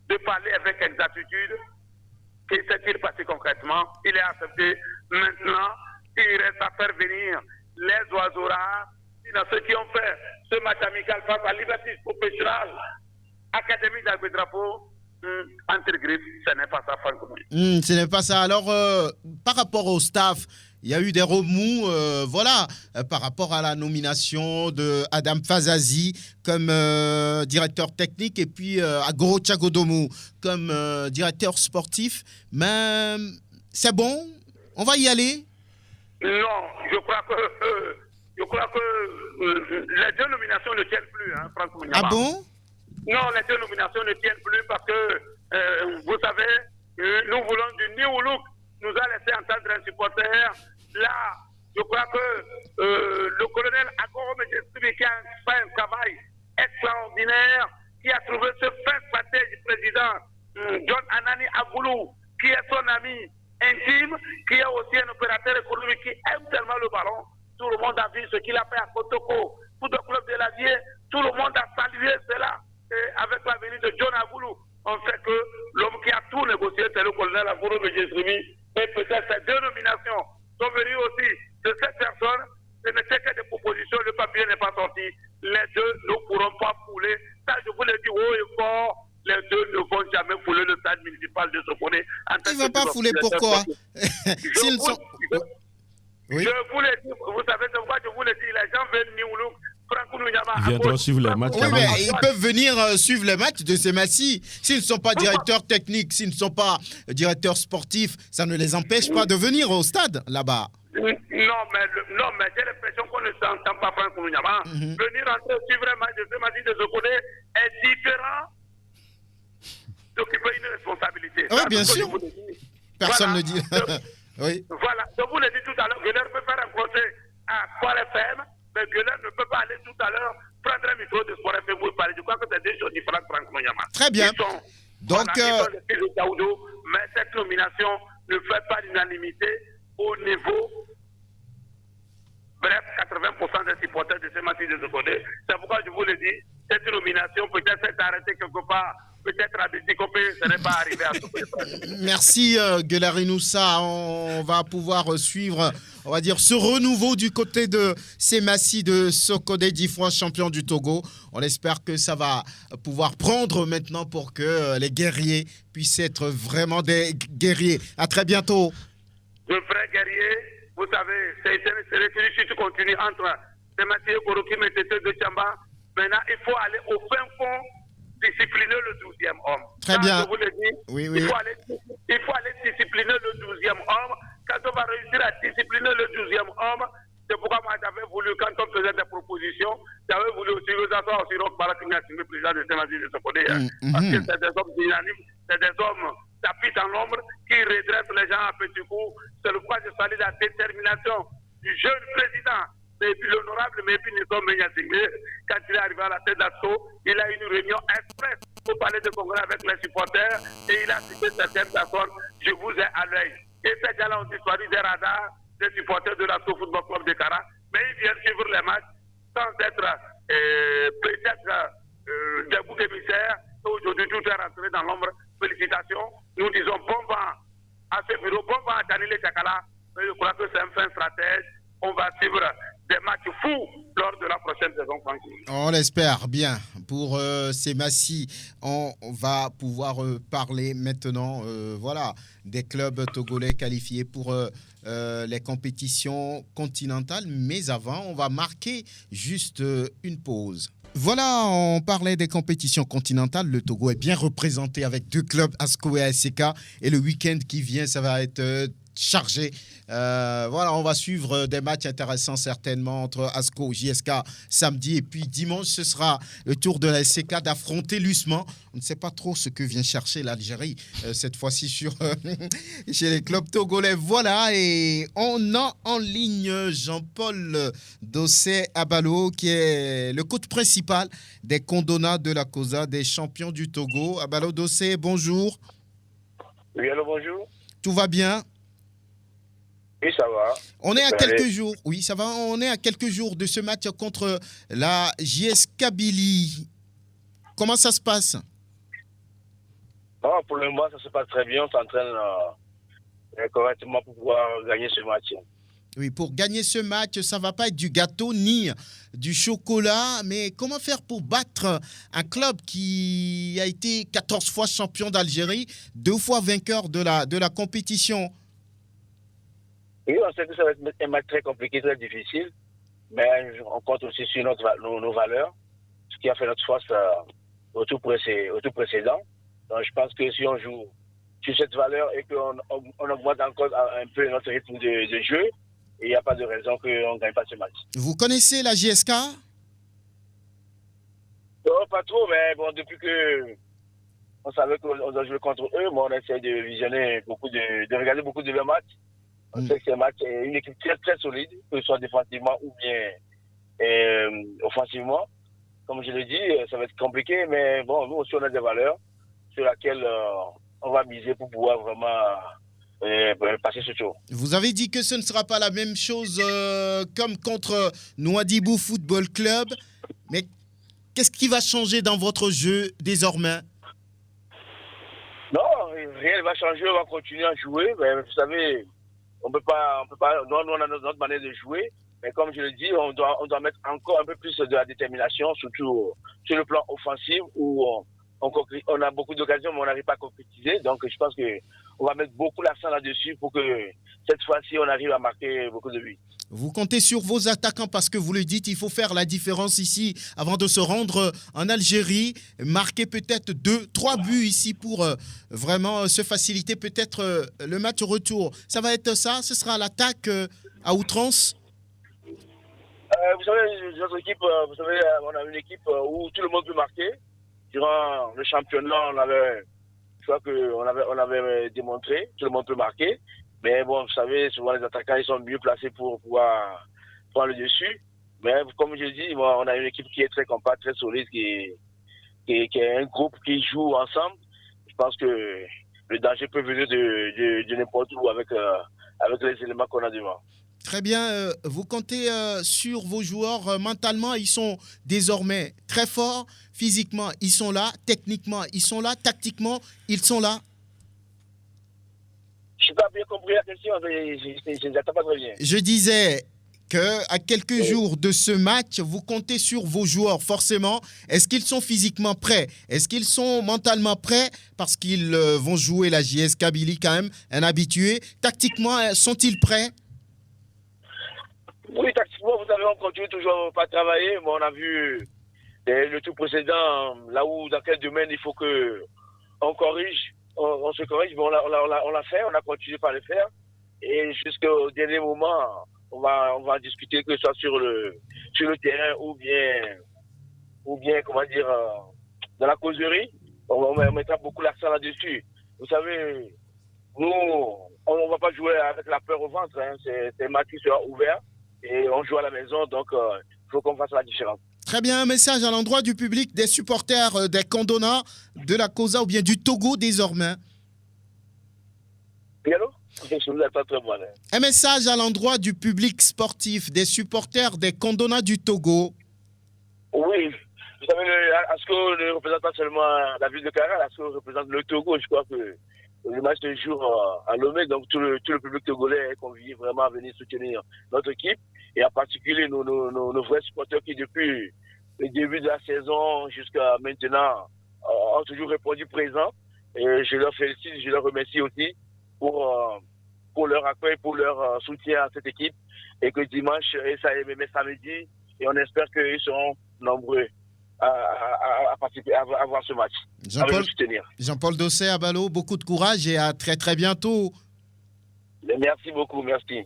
de parler avec exactitude. Qu'est-ce qui s'est passé concrètement? Il est accepté. Maintenant, il reste à faire venir les oiseaux rares. Ceux qui ont fait ce match amical face à Liberty Professional Académie d'Aguidrapon, entre griffes, ce n'est pas ça, Franck. Ce n'est pas ça. Alors, par rapport au staff, il y a eu des remous, par rapport à la nomination de Adam Fazazi comme directeur technique et puis Agoro Tchagodomou comme directeur sportif. Mais c'est bon, on va y aller. Non, je crois que les deux nominations ne tiennent plus, hein, Franck Mouniama. Ah bon? Non, les deux nominations ne tiennent plus parce que, vous savez, nous voulons du new look. Nous a laissé entendre un supporter. Là, je crois que le colonel Agoro Medjestri qui a fait un travail extraordinaire, qui a trouvé ce fin stratège du président John Anani Agoulou, qui est son ami intime, qui est aussi un opérateur économique qui aime tellement le ballon. Tout le monde a vu ce qu'il a fait à Kotoko, pour le club de la Vie. Tout le monde a salué cela. Et avec la venue de John Agoulou, on sait que l'homme qui a tout négocié, c'est le colonel Agoro Medjestri. Et peut-être ces deux nominations sont venues aussi de cette personne. Ce n'était que des propositions, le papier n'est pas sorti. Les deux ne pourront pas fouler. Ça, je vous le dis haut et fort. Les deux ne vont jamais fouler le stade municipal de Sokodé. Ils ne vont pas fouler, pourquoi? Oui. Je vous le dis, vous savez de quoi je vous le dis, les gens veulent New Look. Ils viendront suivre les matchs. Oui, mais ils peuvent venir suivre les matchs de Semasi. S'ils ne sont pas directeurs techniques, s'ils ne sont pas directeurs sportifs, ça ne les empêche pas de venir au stade là-bas. Non, mais j'ai l'impression qu'on ne s'entend pas, Franck Mouniama. Venir entrer suivre un match de Semasi de Sokodé est différent d'occuper une responsabilité. Oui, bien sûr. Personne ne dit. Oui. Voilà, je vous l'ai dit tout à l'heure, Gueuleur peut faire un procès à Sport FM, mais Gueuleur ne peut pas aller tout à l'heure prendre un micro de Sport FM pour parler. Je crois que c'est deux choses différentes, Franck Mouniama. Très bien. Donc, voilà, mais cette nomination ne fait pas l'unanimité au niveau. Bref, 80% des supporters de Semassi de Sokodé. C'est pourquoi je vous le dis, cette nomination peut-être s'est arrêtée quelque part, peut-être à Déticopé, ce n'est pas arrivé à Sokodé. Merci Guelarinoussa. On va pouvoir suivre, on va dire, ce renouveau du côté de Semassi de Sokodé, 10 fois champion du Togo. On espère que ça va pouvoir prendre maintenant pour que les guerriers puissent être vraiment des guerriers. À très bientôt. De vrais guerriers. Vous savez, c'est celui qui continue entre Semassi et Korokim et Tété de Chamba. Maintenant, il faut aller au fin fond, discipliner le 12e homme. Très bien. Je vous le dis, oui. il faut aller discipliner le 12e homme. Quand on va réussir à discipliner le 12e homme, c'est pourquoi moi j'avais voulu, quand on faisait des propositions, j'avais voulu aussi vous asseoir aussi Roch Barakina, le président de Semassi de Sokodé. Parce que c'est des hommes dynamiques, c'est des hommes tapis en l'ombre qui redressent les gens à petits coups. C'est le pourquoi je salue la détermination du jeune président, mais puis l'honorable Mépi Nisson Menyasingé. Quand il est arrivé à la tête d'assaut, il a eu une réunion express pour parler de congrès avec les supporters et il a cité certaines personnes. Je vous ai à l'œil. Et ces gars-là ont disparu des radars des supporters de l'Assaut Football Club de Cara, mais ils viennent suivre les matchs sans être peut-être des boucs émissaires. Aujourd'hui, tout est rentré dans l'ombre. Félicitations. Nous disons bon vent à ce bureau, bon vent à Daniel Chakala. Mais je crois que c'est un fin stratège. On va suivre des matchs fous lors de la prochaine saison. On l'espère bien. Pour Semassi, on va pouvoir parler maintenant voilà, des clubs togolais qualifiés pour les compétitions continentales. Mais avant, on va marquer juste une pause. Voilà, on parlait des compétitions continentales. Le Togo est bien représenté avec 2 clubs, ASCO et ASK. Et le week-end qui vient, ça va être chargé. Voilà, on va suivre des matchs intéressants certainement entre ASCO et JSK samedi. Et puis dimanche, ce sera le tour de la SCK d'affronter l'USMAN. On ne sait pas trop ce que vient chercher l'Algérie cette fois-ci chez les clubs togolais. Voilà, et on a en ligne Jean-Paul Dossé Abalo, qui est le coach principal des Condona de la Cosa, des champions du Togo. Abalo Dossé, bonjour. Oui, allô, bonjour. Tout va bien? Oui, ça va. On est à quelques jours. Oui, ça va. On est à quelques jours de ce match contre la JS Kabylie. Comment ça se passe? Pour le moment, ça se passe très bien. On s'entraîne correctement pour pouvoir gagner ce match. Oui, pour gagner ce match, ça ne va pas être du gâteau ni du chocolat. Mais comment faire pour battre un club qui a été 14 fois champion d'Algérie, 2 fois vainqueur de la compétition? Oui, on sait que ça va être un match très compliqué, très difficile. Mais on compte aussi sur nos valeurs, ce qui a fait notre force au tour précédent. Donc je pense que si on joue sur cette valeur et qu'on augmente encore un peu notre rythme de jeu, il n'y a pas de raison qu'on ne gagne pas ce match. Vous connaissez la JSK? Non, pas trop, mais bon, depuis qu'on savait qu'on doit jouer contre eux, on essaie de visionner de regarder beaucoup de leurs matchs. On sait que c'est un match, une équipe très très solide, que ce soit défensivement ou bien offensivement. Comme je l'ai dit, ça va être compliqué, mais bon, nous aussi on a des valeurs sur lesquelles on va miser pour pouvoir vraiment passer ce tour. Vous avez dit que ce ne sera pas la même chose comme contre Nouadhibou Football Club, mais qu'est-ce qui va changer dans votre jeu désormais? Non, rien ne va changer, on va continuer à jouer, mais vous savez, on peut pas, nous on a notre manière de jouer, mais comme je le dis, on doit mettre encore un peu plus de la détermination, surtout sur le plan offensif où on a beaucoup d'occasions, mais on n'arrive pas à concrétiser. Donc je pense qu'on va mettre beaucoup l'accent là-dessus pour que cette fois-ci, on arrive à marquer beaucoup de buts. Vous comptez sur vos attaquants parce que vous le dites, il faut faire la différence ici avant de se rendre en Algérie, marquer peut-être 2-3 buts ici pour vraiment se faciliter peut-être le match retour. Ça va être ça? Ce sera l'attaque à outrance? Vous savez, notre équipe, on a une équipe où tout le monde peut marquer. Durant le championnat, on avait démontré, tout le monde peut marquer. Mais bon, vous savez, souvent les attaquants, ils sont mieux placés pour pouvoir prendre le dessus. Mais comme je dis, on a une équipe qui est très compacte, très solide, qui est un groupe qui joue ensemble. Je pense que le danger peut venir de n'importe où avec les éléments qu'on a devant. Très bien. Vous comptez sur vos joueurs mentalement, ils sont désormais très forts. Physiquement, ils sont là. Techniquement, ils sont là. Tactiquement, ils sont là. Je n'ai pas bien compris la question. Je n'entends pas très bien. Je disais qu'à quelques jours de ce match, vous comptez sur vos joueurs, forcément. Est-ce qu'ils sont physiquement prêts? Est-ce qu'ils sont mentalement prêts? Parce qu'ils vont jouer la JS Kabylie quand même, un habitué. Tactiquement, sont-ils prêts? Oui, tactiquement, vous savez, on continue toujours à travailler. Mais on a vu le tour précédent, là où, dans quel domaine il faut qu'on corrige. On se corrige, mais on l'a fait, on a continué par le faire. Et jusqu'au dernier moment, on va discuter, que ce soit sur le terrain ou bien, comment dire, dans la causerie. On mettra beaucoup l'accent là-dessus. Vous savez, nous, on ne va pas jouer avec la peur au ventre. Hein. C'est un match qui sera ouvert et on joue à la maison, donc il faut qu'on fasse la différence. Très bien, un message à l'endroit du public, des supporters des Kondona, de la COSA ou bien du Togo désormais. Allô? Je vous attends très mal. Un message à l'endroit du public sportif, des supporters des Kondona du Togo. Oui, vous savez, ASCO ne représente pas seulement la ville de Kara, ASCO représente le Togo. Je crois que le match de jour à Lomé, donc tout le public togolais est convié vraiment à venir soutenir notre équipe, et en particulier nos vrais supporters qui, depuis le début de la saison jusqu'à maintenant, ont toujours répondu présent. Et je leur félicite, je leur remercie aussi pour leur accueil, pour leur soutien à cette équipe, et que dimanche et samedi, et on espère qu'ils seront nombreux à participer, à voir ce match. Jean-Paul Dossé à Balo, beaucoup de courage et à très très bientôt. Merci beaucoup, merci.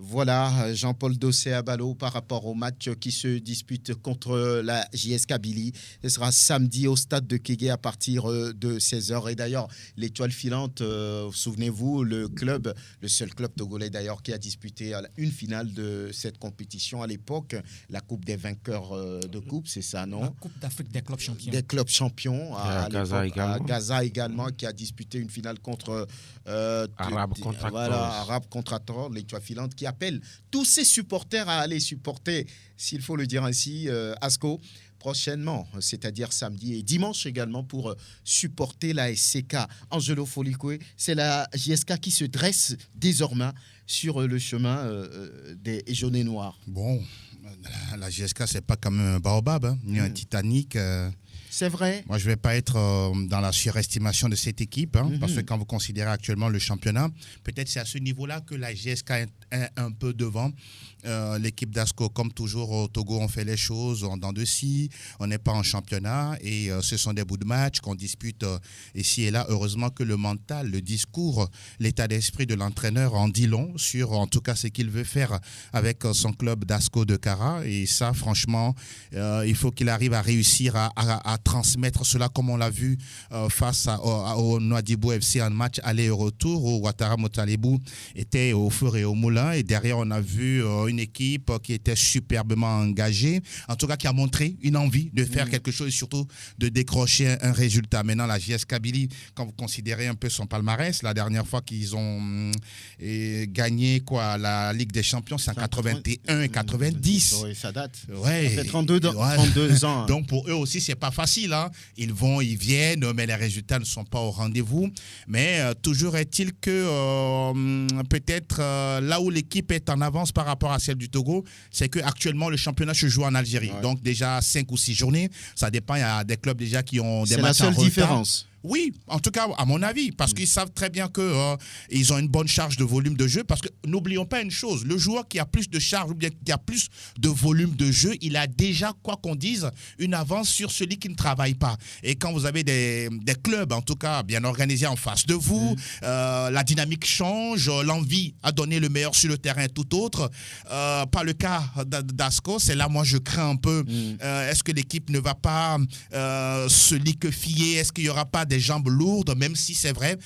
Voilà, Jean-Paul Dossé à Balo par rapport au match qui se dispute contre la JS Kabylie. Ce sera samedi au stade de Kégué à partir de 16h. Et d'ailleurs, l'étoile filante, souvenez-vous, le seul club togolais d'ailleurs qui a disputé une finale de cette compétition à l'époque, la Coupe des vainqueurs de coupe, c'est ça, non? La Coupe d'Afrique des clubs champions. Des clubs champions. À Gaza également, qui a disputé une finale contre Arabe Contractor, l'étoile filante, qui appelle tous ses supporters à aller supporter, s'il faut le dire ainsi, ASCO prochainement, c'est-à-dire samedi et dimanche également, pour supporter la SCK. Angelo Folikwe, c'est la JSK qui se dresse désormais sur le chemin des jaunes et noirs. Bon, la JSK, c'est pas comme un baobab, ni un Titanic. C'est vrai. Moi, je ne vais pas être dans la surestimation de cette équipe, parce que quand vous considérez actuellement le championnat, peut-être c'est à ce niveau-là que la GSK est un peu devant. L'équipe d'ASCO, comme toujours au Togo, on fait les choses en dents de scie. On n'est pas en championnat et ce sont des bouts de match qu'on dispute ici et là. Heureusement que le mental, le discours, l'état d'esprit de l'entraîneur en dit long sur, en tout cas, ce qu'il veut faire avec son club d'ASCO de Kara. Et ça, franchement, il faut qu'il arrive à réussir à transmettre cela, comme on l'a vu face au Nouadhibou FC en match aller et retour, où Ouattara Motalebou était au feu et au moulin. Et derrière, on a vu une équipe qui était superbement engagée, en tout cas qui a montré une envie de faire quelque chose et surtout de décrocher un résultat. Maintenant, la JS Kabylie, quand vous considérez un peu son palmarès, la dernière fois qu'ils ont gagné la Ligue des Champions, c'est en 81 et 90. Oui, ça date. Ouais. Ça fait 32 ans. Donc pour eux aussi, c'est pas facile. Ils vont, ils viennent, mais les résultats ne sont pas au rendez-vous. Mais toujours est-il que peut-être là où l'équipe est en avance par rapport à celle du Togo, c'est qu'actuellement le championnat se joue en Algérie. Ouais. Donc déjà 5 ou 6 journées, ça dépend. Il y a des clubs déjà qui ont des matchs en retard. C'est la seule différence. Oui, en tout cas, à mon avis, parce qu'ils savent très bien qu'ils ont une bonne charge de volume de jeu. Parce que n'oublions pas une chose, le joueur qui a plus de charge ou bien qui a plus de volume de jeu, il a déjà, quoi qu'on dise, une avance sur celui qui ne travaille pas. Et quand vous avez des clubs, en tout cas, bien organisés en face de vous, la dynamique change, l'envie à donner le meilleur sur le terrain est tout autre. Pas le cas d'ASCO, c'est là, moi, je crains un peu. Est-ce que l'équipe ne va pas se liquéfier? Est-ce qu'il n'y aura pas des jambes lourdes, même si c'est vrai,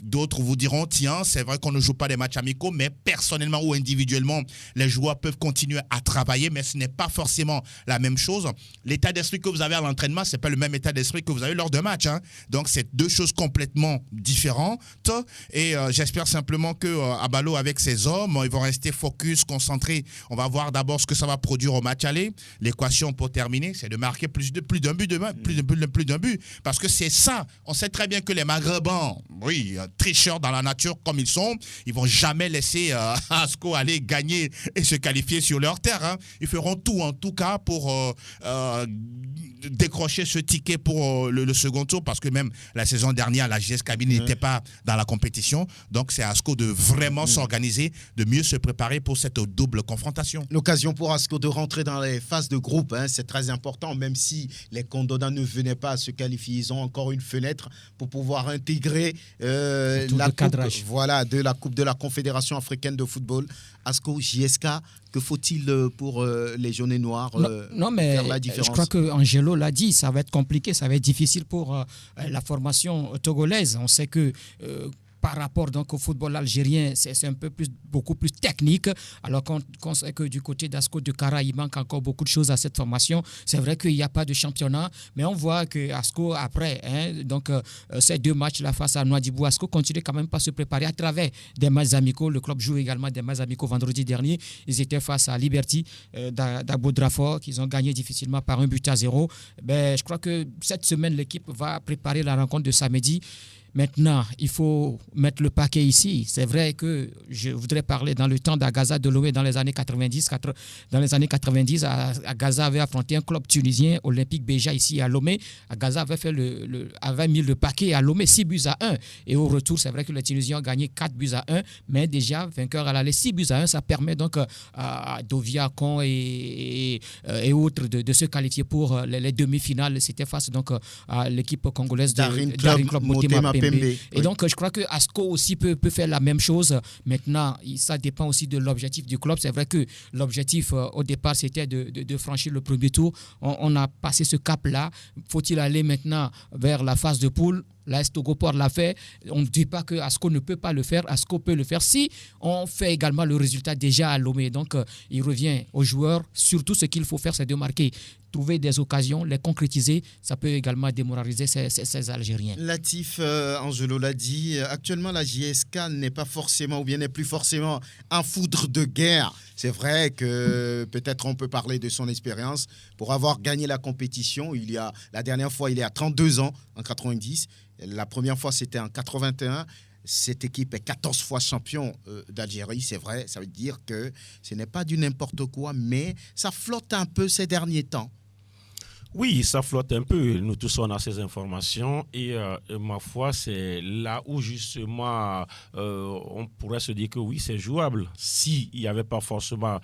d'autres vous diront, tiens, c'est vrai qu'on ne joue pas des matchs amicaux, mais personnellement ou individuellement, les joueurs peuvent continuer à travailler, mais ce n'est pas forcément la même chose. L'état d'esprit que vous avez à l'entraînement, ce n'est pas le même état d'esprit que vous avez lors de match. Hein. Donc, c'est deux choses complètement différentes. Et j'espère simplement qu'à Balo, avec ses hommes, ils vont rester focus, concentrés. On va voir d'abord ce que ça va produire au match aller. L'équation pour terminer, c'est de marquer plus d'un but. Parce que c'est ça. On sait très bien que les Maghrébins, oui, tricheurs dans la nature comme ils sont, ils vont jamais laisser Asco aller gagner et se qualifier sur leur terre. Hein. Ils feront tout, en tout cas, pour décrocher ce ticket pour le second tour, parce que même la saison dernière, la JS Kabylie n'était pas dans la compétition. Donc, c'est à Asco de vraiment s'organiser, de mieux se préparer pour cette double confrontation. L'occasion pour Asco de rentrer dans les phases de groupe, hein, c'est très important, même si les Condona ne venaient pas à se qualifier. Ils ont encore une fenêtre pour pouvoir intégrer la coupe, voilà, de la Coupe de la Confédération africaine de football. Asco, JSK, que faut-il pour les jaunes et noirs non, mais faire la différence? Je crois que Angelo l'a dit, ça va être compliqué, ça va être difficile pour la formation togolaise. On sait que par rapport donc, au football algérien, c'est un peu beaucoup plus technique. Alors qu'on sait que du côté d'Asco de Kara, il manque encore beaucoup de choses à cette formation. C'est vrai qu'il n'y a pas de championnat, mais on voit que Asco, après, ces deux matchs-là face à Nouadhibou, Asco continue quand même pas à se préparer à travers des matchs amicaux. Le club joue également des matchs amicaux vendredi dernier. Ils étaient face à Liberty d'Abo Drafort, qu'ils ont gagné difficilement par 1-0. Je crois que cette semaine, l'équipe va préparer la rencontre de samedi. Maintenant, il faut mettre le paquet ici. C'est vrai que je voudrais parler dans le temps d'Agaza de Lomé dans les années 90. Dans les années 90, Agaza avait affronté un club tunisien, Olympique Béja, ici à Lomé. Agaza avait mis le paquet à Lomé, 6-1. Et au retour, c'est vrai que les Tunisiens ont gagné 4-1. Mais déjà, vainqueur à l'aller, 6-1, ça permet donc à Dovia, Con et autres de se qualifier pour les demi-finales. C'était face donc à l'équipe congolaise Daring Club Motema Pembe. Et donc, je crois que Asco aussi peut faire la même chose. Maintenant, ça dépend aussi de l'objectif du club. C'est vrai que l'objectif, au départ, c'était de franchir le premier tour. On a passé ce cap-là. Faut-il aller maintenant vers la phase de poule? L'AS Togoport l'a fait. On ne dit pas que Asco ne peut pas le faire. Asco peut le faire si on fait également le résultat déjà à Lomé. Donc, il revient aux joueurs. Surtout, ce qu'il faut faire, c'est de marquer, trouver des occasions, les concrétiser. Ça peut également démoraliser ces Algériens. Latif, Angelo l'a dit, actuellement, la JSK n'est pas forcément, ou bien n'est plus forcément un foudre de guerre. C'est vrai que peut-être on peut parler de son expérience. Pour avoir gagné la compétition, la dernière fois, il y a 32 ans, en 90. La première fois, c'était en 81. Cette équipe est 14 fois champion d'Algérie, c'est vrai. Ça veut dire que ce n'est pas du n'importe quoi, mais ça flotte un peu ces derniers temps. Oui, ça flotte un peu. Nous tous, on a ces informations et ma foi, c'est là où justement on pourrait se dire que oui, c'est jouable. S'il n'y avait pas forcément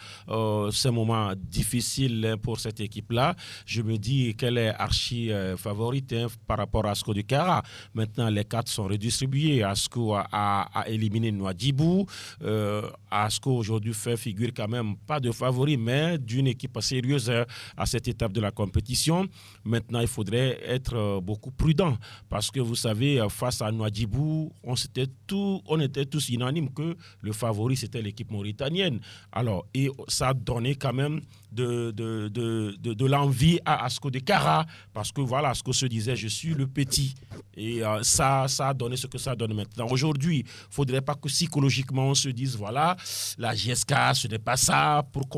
ces moments difficiles pour cette équipe-là, je me dis qu'elle est archi favorite par rapport à Asco de Kara. Maintenant, les cartes sont redistribuées. Asco a éliminé Nouadhibou. Asco aujourd'hui fait figure quand même pas de favori, mais d'une équipe sérieuse à cette étape de la compétition. Maintenant, il faudrait être beaucoup prudent parce que vous savez, face à Nouadhibou, on était tous unanimes que le favori, c'était l'équipe mauritanienne. Alors, et ça a donné quand même de l'envie à Asco de Kara parce que voilà, Asco se disait, je suis le petit. Et ça a donné ce que ça donne maintenant. Aujourd'hui, il ne faudrait pas que psychologiquement on se dise, voilà, la JSK, ce n'est pas ça, pour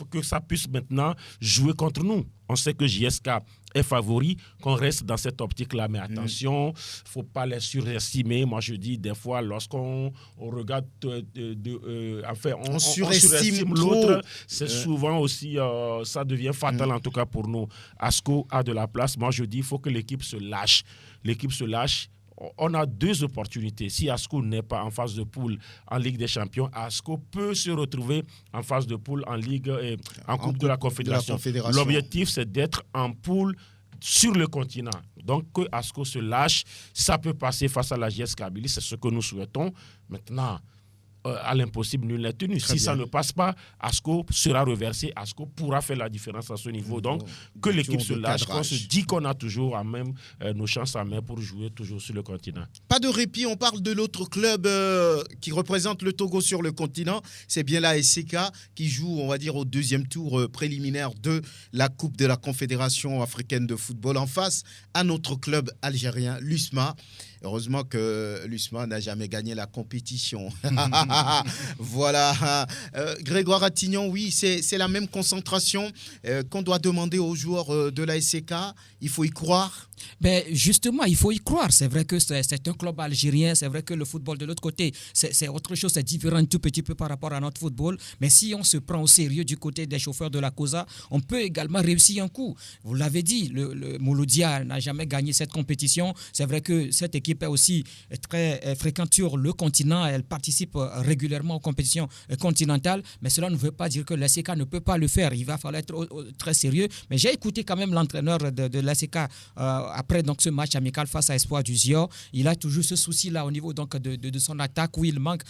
que ça puisse maintenant jouer contre nous. On sait que JSK est favori, qu'on reste dans cette optique-là. Mais attention, il ne faut pas les surestimer. Moi, je dis des fois, lorsqu'on regarde, on surestime l'autre, c'est souvent aussi, ça devient fatal en tout cas pour nous. Asco a de la place. Moi, je dis, il faut que l'équipe se lâche. L'équipe se lâche. On a deux opportunités. Si Asco n'est pas en phase de poule en Ligue des Champions, Asco peut se retrouver en phase de poule en Ligue, en Coupe de la Confédération. L'objectif, c'est d'être en poule sur le continent. Donc, que Asco se lâche, ça peut passer face à la JS Kabylie, c'est ce que nous souhaitons. Maintenant, à l'impossible, nul n'est tenu. Si ça ne passe pas, ASCO sera reversé. ASCO pourra faire la différence à ce niveau. Donc, que l'équipe se lâche, qu'on se dit qu'on a toujours à même nos chances à main pour jouer toujours sur le continent. Pas de répit, on parle de l'autre club qui représente le Togo sur le continent. C'est bien la SCK qui joue, on va dire, au deuxième tour préliminaire de la Coupe de la Confédération africaine de football en face à notre club algérien, l'USMA. Heureusement que l'USMA n'a jamais gagné la compétition. Voilà. Grégoire Attignon, oui, c'est la même concentration qu'on doit demander aux joueurs de la SCK. Il faut y croire. Ben justement, il faut y croire. C'est vrai que c'est un club algérien. C'est vrai que le football de l'autre côté, c'est autre chose. C'est différent un tout petit peu par rapport à notre football. Mais si on se prend au sérieux du côté des chauffeurs de la COSA, on peut également réussir un coup. Vous l'avez dit, le Mouloudia n'a jamais gagné cette compétition. C'est vrai que cette équipe est aussi très fréquente sur le continent. Elle participe régulièrement aux compétitions continentales. Mais cela ne veut pas dire que l'ACK ne peut pas le faire. Il va falloir être très sérieux. Mais j'ai écouté quand même l'entraîneur de l'ACK après donc, ce match amical face à Espoir du Zior. Il a toujours ce souci-là au niveau donc, de son attaque où il manque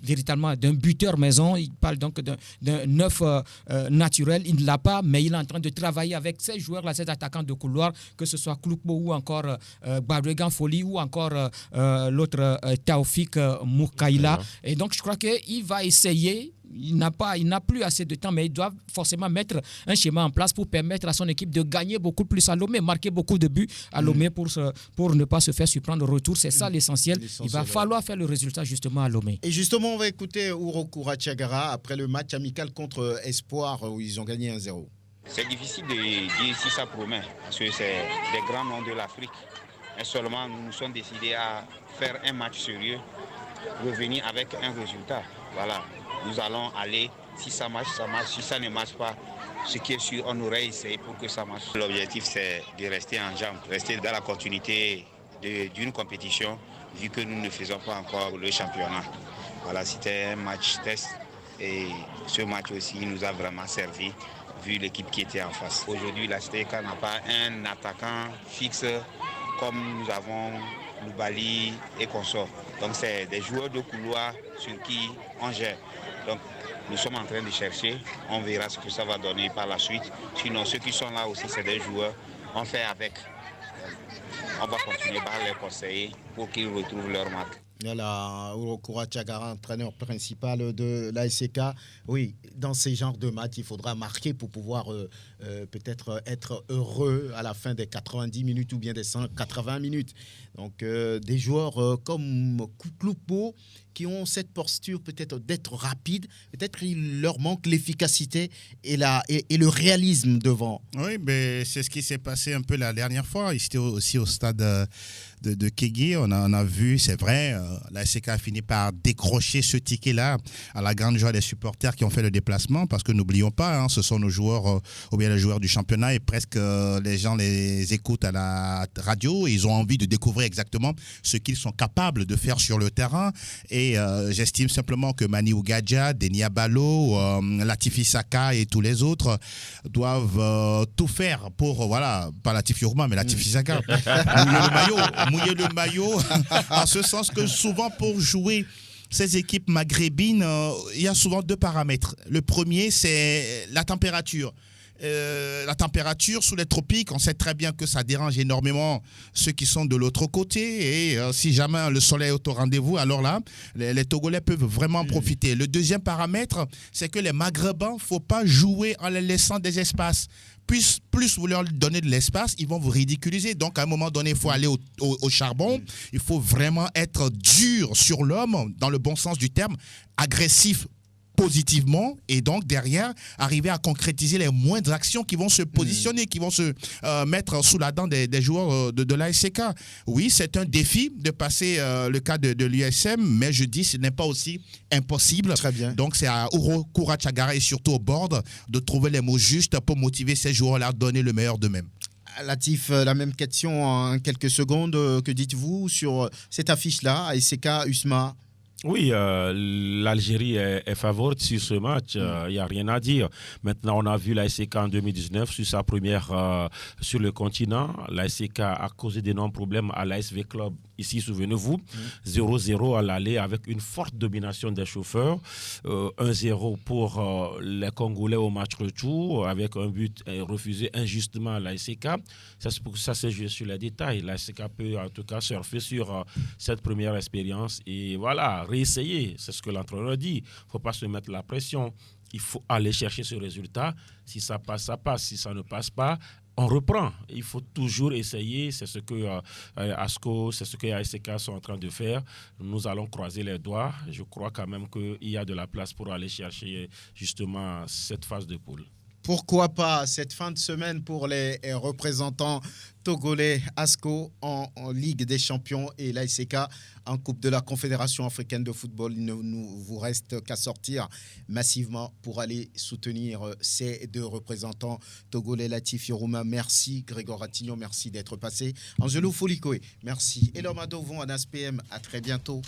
véritablement d'un buteur maison. Il parle donc d'un neuf naturel. Il ne l'a pas, mais il est en train de travailler avec ces joueurs-là, ces attaquants de couloir, que ce soit Kloukbo ou encore Badouegan Foli ou encore l'autre Taoufik Moukaïla. Et donc, je crois qu'il va essayer. Il n'a plus assez de temps, mais il doit forcément mettre un schéma en place pour permettre à son équipe de gagner beaucoup plus à Lomé, marquer beaucoup de buts à Lomé pour ne pas se faire surprendre au retour. C'est ça l'essentiel. Il va falloir faire le résultat justement à Lomé. Et justement, on va écouter Ouro Kourachagara après le match amical contre Espoir où ils ont gagné 1-0. C'est difficile de dire si ça promet, parce que c'est des grands noms de l'Afrique. Et seulement, nous nous sommes décidés à faire un match sérieux, revenir avec un résultat. Voilà. Nous allons aller, si ça marche, ça marche. Si ça ne marche pas, ce qui est sûr, on aurait essayé pour que ça marche. L'objectif, c'est de rester en jambes, rester dans la continuité d'une compétition, vu que nous ne faisons pas encore le championnat. Voilà, c'était un match test et ce match aussi nous a vraiment servi, vu l'équipe qui était en face. Aujourd'hui, la STK n'a pas un attaquant fixe comme nous avons Loubali et consorts. Donc c'est des joueurs de couloir sur qui on gère. Donc nous sommes en train de chercher, on verra ce que ça va donner par la suite. Sinon ceux qui sont là aussi c'est des joueurs, on fait avec. On va continuer par les conseiller pour qu'ils retrouvent leur marque. Voilà, Ouro Kourachagara, entraîneur principal de l'ASK. Oui, dans ces genres de matchs, il faudra marquer pour pouvoir peut-être être heureux à la fin des 90 minutes ou bien des 180 minutes. Donc, des joueurs comme Kloukbo qui ont cette posture peut-être d'être rapide, peut-être il leur manque l'efficacité et le réalisme devant. Oui, mais c'est ce qui s'est passé un peu la dernière fois. C'était aussi au stade de Kégué. On a vu, c'est vrai, la SCK a fini par décrocher ce ticket-là à la grande joie des supporters qui ont fait le déplacement, parce que n'oublions pas, ce sont nos joueurs, ou bien les joueurs du championnat, et presque les gens les écoutent à la radio et ils ont envie de découvrir exactement ce qu'ils sont capables de faire sur le terrain. Et j'estime simplement que Mani Ougadja, Denia Balo, Latifi Saka et tous les autres doivent tout faire pour, voilà, pas Latifi Yourma, mais Latifi Saka, mouiller le maillot, en ce sens que souvent pour jouer ces équipes maghrébines, il y a souvent deux paramètres. Le premier, c'est la température. La température sous les tropiques, on sait très bien que ça dérange énormément ceux qui sont de l'autre côté, et si jamais le soleil est au rendez-vous, alors là, les Togolais peuvent vraiment profiter. Le deuxième paramètre, c'est que les Maghrébins, il ne faut pas jouer en les laissant des espaces. Plus vous leur donnez de l'espace, ils vont vous ridiculiser. Donc, à un moment donné, il faut aller au charbon. Il faut vraiment être dur sur l'homme, dans le bon sens du terme, agressif positivement, et donc derrière arriver à concrétiser les moindres actions qui vont se positionner, qui vont se mettre sous la dent des joueurs de l'ASK. Oui, c'est un défi de passer le cas de l'USM, mais je dis ce n'est pas aussi impossible. Très bien. Donc c'est à Ouro Kourachagara et surtout au board de trouver les mots justes pour motiver ces joueurs-là à donner le meilleur d'eux-mêmes. Latif, la même question en quelques secondes. Que dites-vous sur cette affiche-là, ASK USMA? Oui, l'Algérie est favorite sur ce match, il n'y a rien à dire. Maintenant, on a vu l'ASK en 2019 sur sa première sur le continent. L'ASK a causé d'énormes problèmes à l'ASV Club Ici, souvenez-vous, 0-0 à l'aller avec une forte domination des chauffeurs. 1-0 pour les Congolais au match retour avec un but refusé injustement à l'ASK. Ça c'est joué sur les détails. L'ASK peut en tout cas surfer sur cette première expérience et voilà, réessayer. C'est ce que l'entraîneur dit. Il ne faut pas se mettre la pression. Il faut aller chercher ce résultat. Si ça passe, ça passe. Si ça ne passe pas, on reprend. Il faut toujours essayer. C'est ce que ASCO, c'est ce que ASK sont en train de faire. Nous allons croiser les doigts. Je crois quand même qu'il y a de la place pour aller chercher justement cette phase de poule. Pourquoi pas cette fin de semaine pour les représentants togolais ASCO en Ligue des Champions et l'ASK en Coupe de la Confédération africaine de football. Il ne vous reste qu'à sortir massivement pour aller soutenir ces deux représentants togolais. Latif Yorouma, merci. Grégoire Ratignon, merci d'être passé. Angelo Folikoé, merci. Et l'homme à Dovon, à NASPM, à très bientôt.